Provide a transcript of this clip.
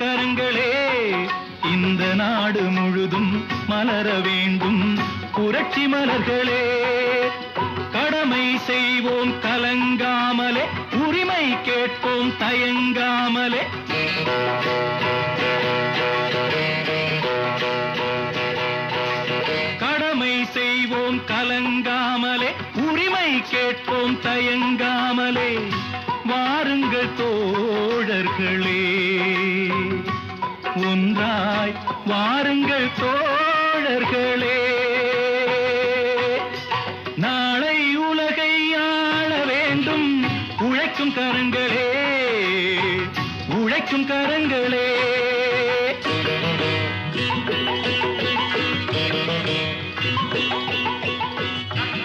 கரங்களே இந்த நாடு முழுதும் மலர வேண்டும் புரட்சி மலர்களே. கடமை செய்வோம் கலங்காமலே, உரிமை கேட்போம் தயங்காமலே. கடமை செய்வோம் கலங்காமலே, உரிமை கேட்போம் தயங்காமலே. வாருங்கள் தோழர்களே, ஒன்றாய் வாருங்கள் தோழர்களே. நாளை உலகை ஆள வேண்டும் உழைக்கும் கரங்களே, உழைக்கும் கரங்களே.